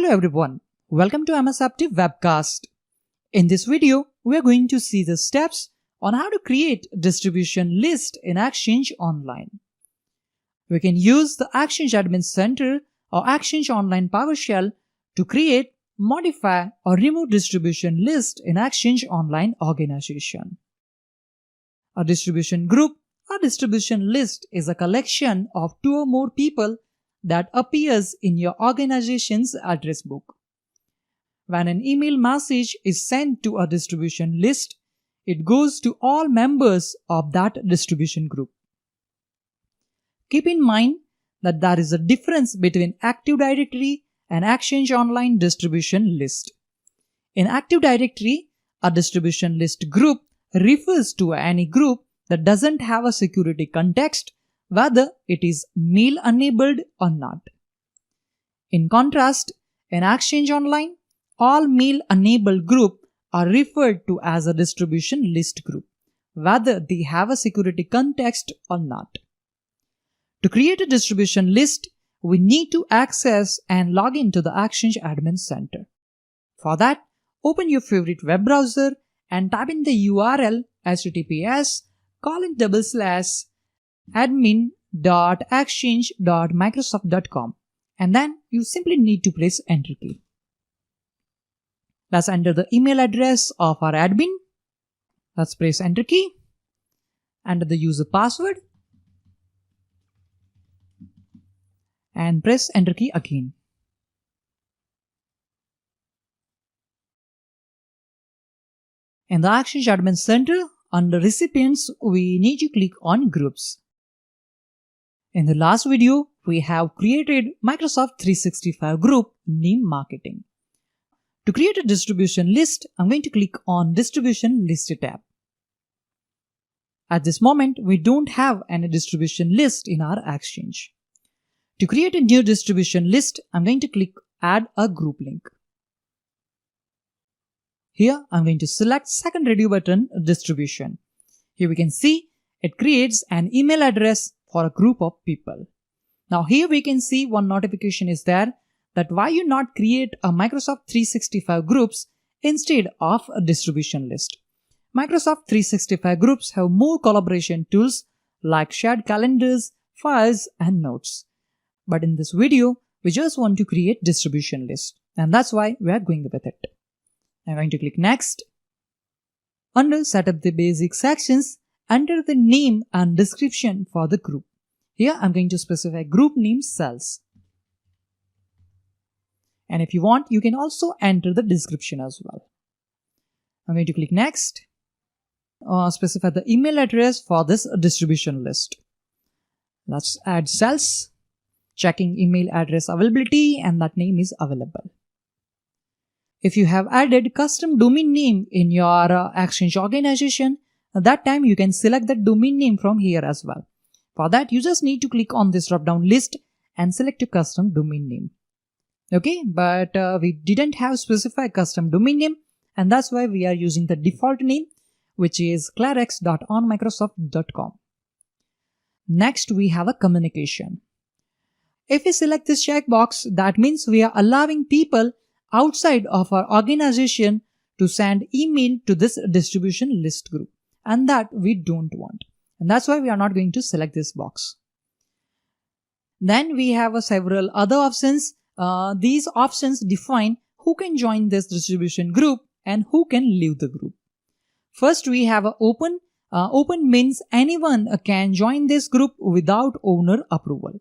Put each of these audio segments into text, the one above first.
Hello everyone, welcome to MS Aptiv Webcast. In this video, we are going to see the steps on how to create distribution list in Exchange Online. We can use the Exchange Admin Center or Exchange Online PowerShell to create, modify or remove distribution list in Exchange Online organization. A distribution group or distribution list is a collection of two or more people that appears in your organization's address book. When an email message is sent to a distribution list, it goes to all members of that distribution group. Keep in mind that there is a difference between Active Directory and Exchange Online distribution list. In Active Directory, a distribution list group refers to any group that doesn't have a security context, whether it is mail enabled or not. In contrast, in Exchange Online, all mail enabled groups are referred to as a distribution list group, whether they have a security context or not. To create a distribution list, we need to access and log into the Exchange Admin Center. For that, open your favorite web browser and type in the URL https://admin.exchange.microsoft.com, and then you simply need to press enter key. Let's enter the email address of our admin. Let's press enter key. Enter the user password and press enter key again. In the Exchange Admin Center, under Recipients, we need to click on Groups. In the last video, we have created Microsoft 365 group name marketing. To create a distribution list, I'm going to click on Distribution List tab. At this moment, we don't have any distribution list in our Exchange. To create a new distribution list, I'm going to click Add a Group link. Here, I'm going to select second radio button Distribution. Here we can see it creates an email address for a group of people. Now here we can see one notification is there that why you not create a Microsoft 365 groups instead of a distribution list. Microsoft 365 groups have more collaboration tools like shared calendars, files and notes. But in this video, we just want to create distribution list, and that's why we are going with it. I'm going to click Next. Under Set up the basic sections, enter the name and description for the group. Here I'm going to specify group name cells. And if you want, you can also enter the description as well. I'm going to click Next. Specify the email address for this distribution list. Let's add cells. Checking email address availability, and that name is available. If you have added custom domain name in your Exchange organization, at that time you can select the domain name from here as well. For that, you just need to click on this drop down list and select a custom domain name. Okay, but we didn't have specified custom domain name, and that's why we are using the default name, which is clarx.onmicrosoft.com. Next, we have a communication. If we select this checkbox, that means we are allowing people outside of our organization to send email to this distribution list group, and that we don't want, and that's why we are not going to select this box. Then we have several other options. These options define who can join this distribution group and who can leave the group. First, we have a open. Open means anyone can join this group without owner approval.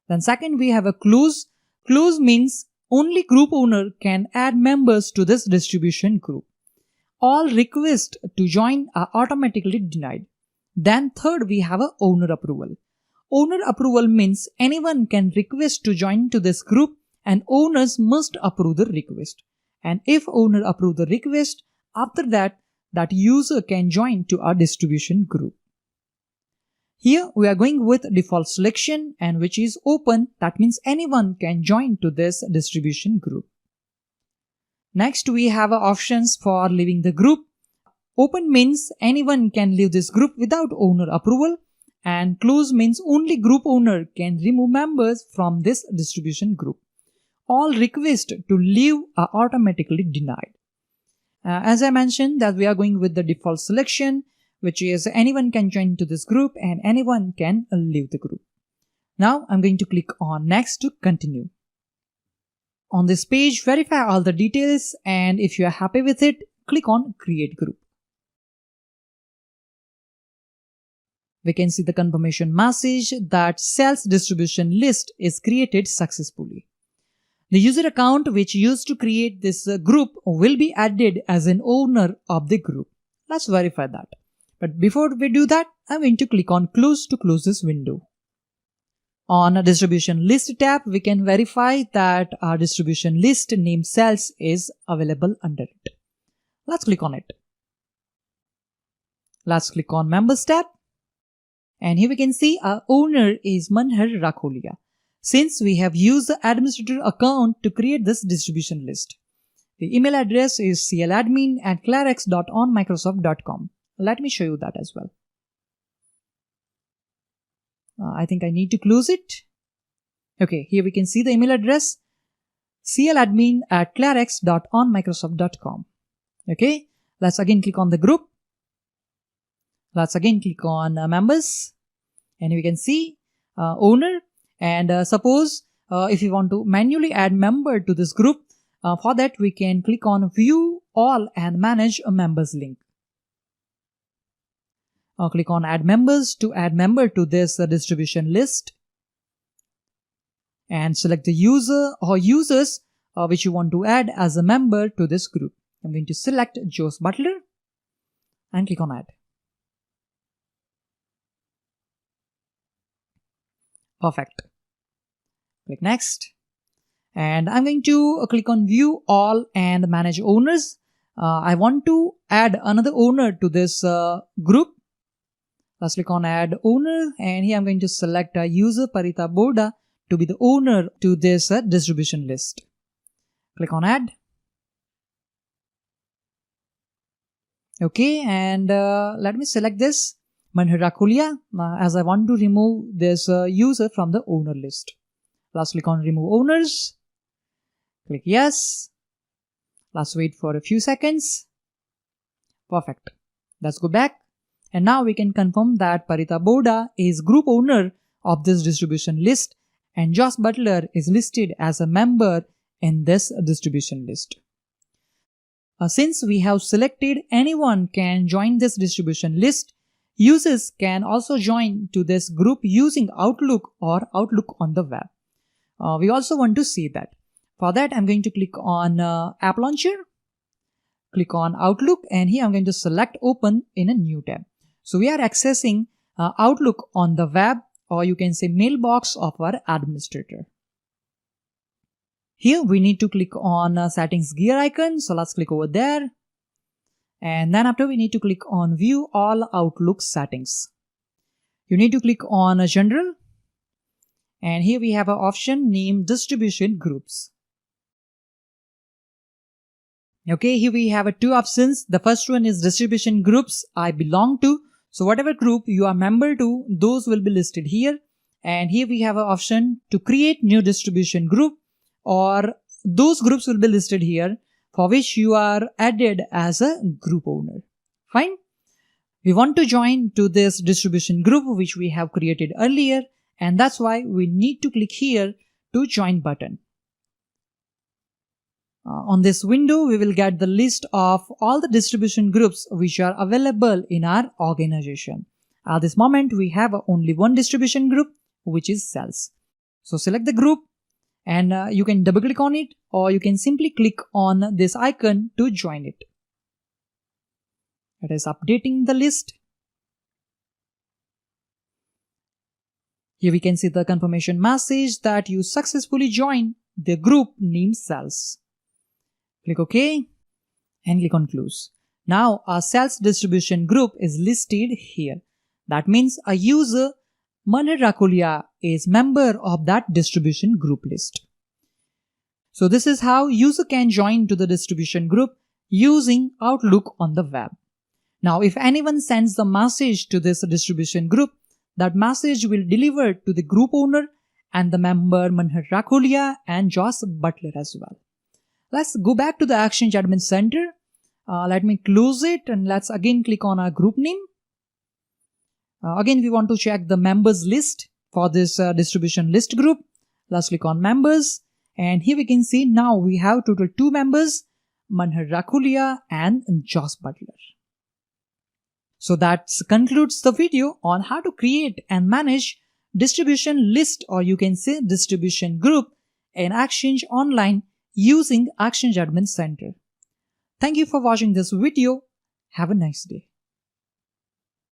Then second, we have a close. Close means only group owner can add members to this distribution group. All requests to join are automatically denied. Then third, we have a owner approval. Owner approval means anyone can request to join to this group and owners must approve the request. And if owner approve the request, after that user can join to our distribution group. Here we are going with default selection, and which is open. That means anyone can join to this distribution group. Next, we have options for leaving the group. Open means anyone can leave this group without owner approval, and close means only group owner can remove members from this distribution group. all requests to leave are automatically denied. As I mentioned that we are going with the default selection, which is anyone can join to this group and anyone can leave the group. Now I'm going to click on next to continue. On this page, verify all the details, and if you are happy with it, click on create group. We can see the confirmation message that sales distribution list is created successfully. The user account which used to create this group will be added as an owner of the group. Let's verify that. But before we do that, I'm going to click on close to close this window. On a distribution list tab, we can verify that our distribution list name sales is available under it. Let's click on it. Let's click on members tab. And here we can see our owner is Manhar Rakholia, since we have used the administrator account to create this distribution list. The email address is cladmin@clarx.onmicrosoft.com. Let me show you that as well. I think I need to close it. Okay, here we can see the email address cladmin@clarx.onmicrosoft.com. Okay, let's again click on the group. Let's again click on members, and we can see owner. And suppose if you want to manually add member to this group, for that we can click on view all and manage a members link. Click on add members to add member to this distribution list, and select the user or users which you want to add as a member to this group. I'm going to select Josh Butler and click on add. Perfect. Click next, and I'm going to click on view all and manage owners. I want to add another owner to this group. Let's click on add owner, and here I'm going to select user Parita Boda to be the owner to this distribution list. Click on add. Okay, and let me select this Manhar Rakholia as I want to remove this user from the owner list. Let's click on remove owners. Click yes. Let's wait for a few seconds. Perfect. Let's go back. And now we can confirm that Parita Boda is group owner of this distribution list and Josh Butler is listed as a member in this distribution list. Since we have selected anyone can join this distribution list, users can also join to this group using Outlook or Outlook on the web. We also want to see that. For that, I'm going to click on App Launcher, click on Outlook, and here I'm going to select Open in a new tab. So we are accessing Outlook on the web, or you can say mailbox of our administrator. Here we need to click on settings gear icon. So let's click over there. And then after we need to click on view all Outlook settings. You need to click on general. And here we have an option named distribution groups. Okay, here we have two options. The first one is distribution groups I belong to. So whatever group you are member to, those will be listed here. And here we have an option to create new distribution group, or those groups will be listed here for which you are added as a group owner. Fine. We want to join to this distribution group which we have created earlier, and that's why we need to click here to join button. On this window, we will get the list of all the distribution groups which are available in our organization. At this moment, we have only one distribution group, which is sales. So select the group, and you can double click on it, or you can simply click on this icon to join it. It is updating the list. Here we can see the confirmation message that you successfully joined the group named sales. Click OK and click on close. Now our sales distribution group is listed here. That means a user Manhar Rakholia is member of that distribution group list. So this is how user can join to the distribution group using Outlook on the web. Now if anyone sends the message to this distribution group, that message will deliver to the group owner and the member Manhar Rakhulia and Josh Butler as well. Let's go back to the Exchange Admin Center. Let me close it and let's again click on our group name. Again, we want to check the members list for this distribution list group. Let's click on members, and here we can see now we have total 2 members, Manhar Rakhulia and Josh Butler. So that concludes the video on how to create and manage distribution list, or you can say distribution group, in Exchange Online using Exchange Admin Center. Thank you for watching this video. Have a nice day.